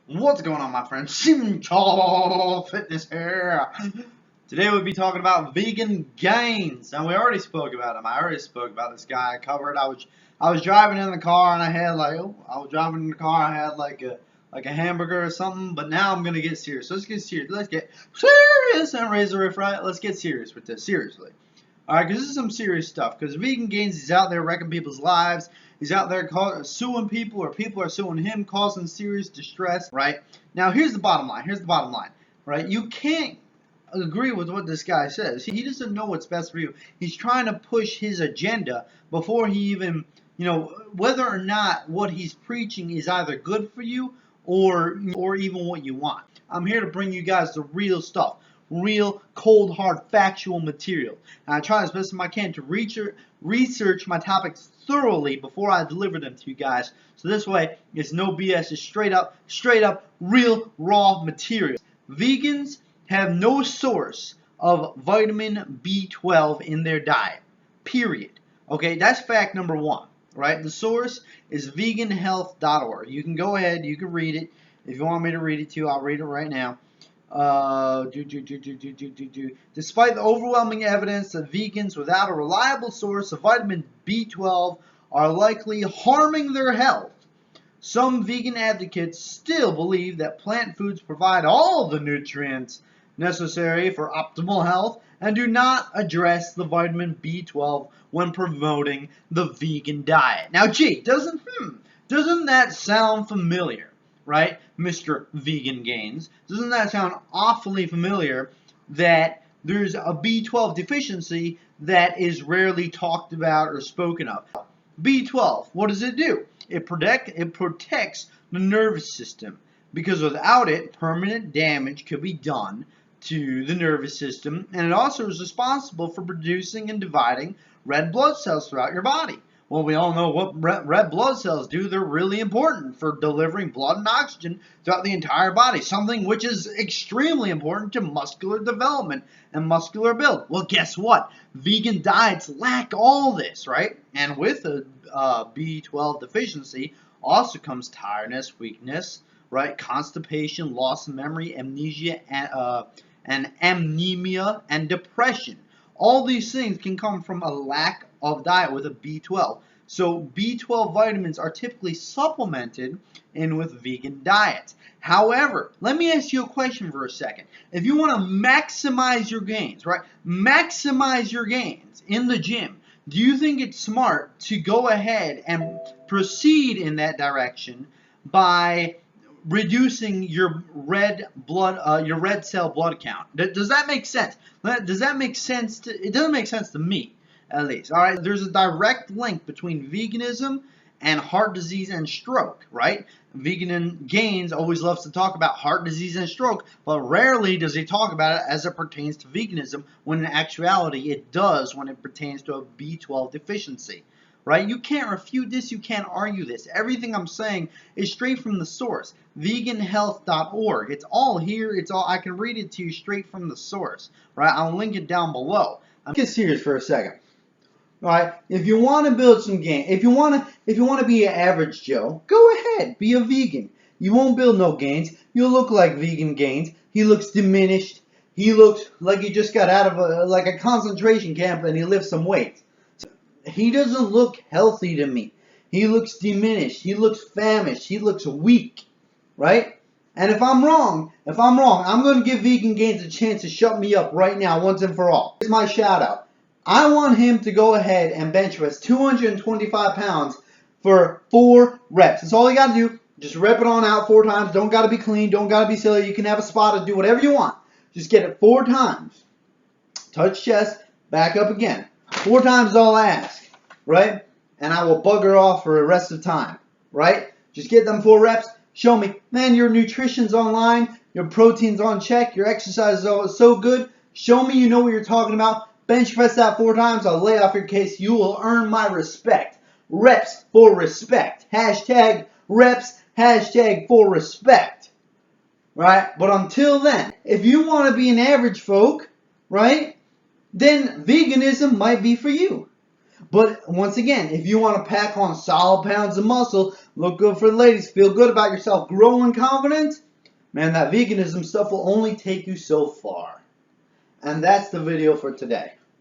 What's going on, my friends? Simchal Fitness here. Today we'll be talking about vegan gains. Now we already spoke about him. I already spoke about this guy. I covered. I was driving in the car and I had like a hamburger or something. But now I'm gonna get serious. Let's get serious. Let's get serious and raise the riff, right? Let's get serious with this. Seriously. Alright, because this is some serious stuff. Because Vegan Gains, he's out there wrecking people's lives. He's out there suing people, or people are suing him, causing serious distress, right? Now, here's the bottom line. Right? You can't agree with what this guy says. He doesn't know what's best for you. He's trying to push his agenda before he even, whether or not what he's preaching is either good for you or even what you want. I'm here to bring you guys the real stuff. Real, cold, hard, factual material. And I try as best as I can to research my topics thoroughly before I deliver them to you guys. So this way, it's no BS. It's straight up, real, raw material. Vegans have no source of vitamin B12 in their diet. Period. Okay, that's fact number one. Right? The source is veganhealth.org. You can go ahead, you can read it. If you want me to read it to you, I'll read it right now. Despite the overwhelming evidence that vegans without a reliable source of vitamin B12 are likely harming their health, some vegan advocates still believe that plant foods provide all the nutrients necessary for optimal health and do not address the vitamin B12 when promoting the vegan diet. Now, gee, doesn't that sound familiar? Right, Mr. Vegan Gains? Doesn't that sound awfully familiar that there's a B12 deficiency that is rarely talked about or spoken of? B12, what does it do? It protects the nervous system, because without it, permanent damage could be done to the nervous system, and it also is responsible for producing and dividing red blood cells throughout your body. Well, we all know what red blood cells do. They're really important for delivering blood and oxygen throughout the entire body, something which is extremely important to muscular development and muscular build. Well, guess what? Vegan diets lack all this, right? And with a B12 deficiency also comes tiredness, weakness, right? Constipation, loss of memory, amnesia, and anemia, and depression. All these things can come from a lack of diet with a B12. So B12 vitamins are typically supplemented in with vegan diets. However, let me ask you a question for a second. If you want to maximize your gains, right? Maximize your gains in the gym. Do you think it's smart to go ahead and proceed in that direction by reducing your red cell blood count? Does that make sense? Does that make sense? It doesn't make sense to me, at least. All right, there's a direct link between veganism and heart disease and stroke, right? Vegan Gains always loves to talk about heart disease and stroke, but rarely does he talk about it as it pertains to veganism, when in actuality it does when it pertains to a B12 deficiency. Right? You can't refute this. You can't argue this. Everything I'm saying is straight from the source. Veganhealth.org. It's all here. I can read it to you straight from the source. Right? I'll link it down below. Get serious for a second. Right? If you want to build some gain, if you want to be an average Joe, go ahead. Be a vegan. You won't build no gains. You'll look like Vegan Gains. He looks diminished. He looks like he just got out of a concentration camp and he lifts some weights. He doesn't look healthy to me. He looks diminished. He looks famished. He looks weak, right? And if I'm wrong, I'm going to give Vegan Gains a chance to shut me up right now, once and for all. Here's my shout out. I want him to go ahead and bench press 225 pounds for 4 reps. That's all you got to do. Just rep it on out 4 times. Don't got to be clean. Don't got to be silly. You can have a spot to do whatever you want. Just get it 4 times. Touch chest, back up again. 4 times is all I ask, right? And I will bugger off for the rest of the time, right? Just get them 4 reps. Show me, man, your nutrition's online, your protein's on check, your exercise is so good. Show me you know what you're talking about. Bench press that 4 times. I'll lay off your case. You will earn my respect. Reps for respect. Hashtag reps. Hashtag for respect. Right? But until then, if you want to be an average folk, right, then veganism might be for you. But once again, if you want to pack on solid pounds of muscle, Look good for the ladies. Feel good about yourself. Growing confident. Man, that veganism stuff will only take you so far. And that's the video for today.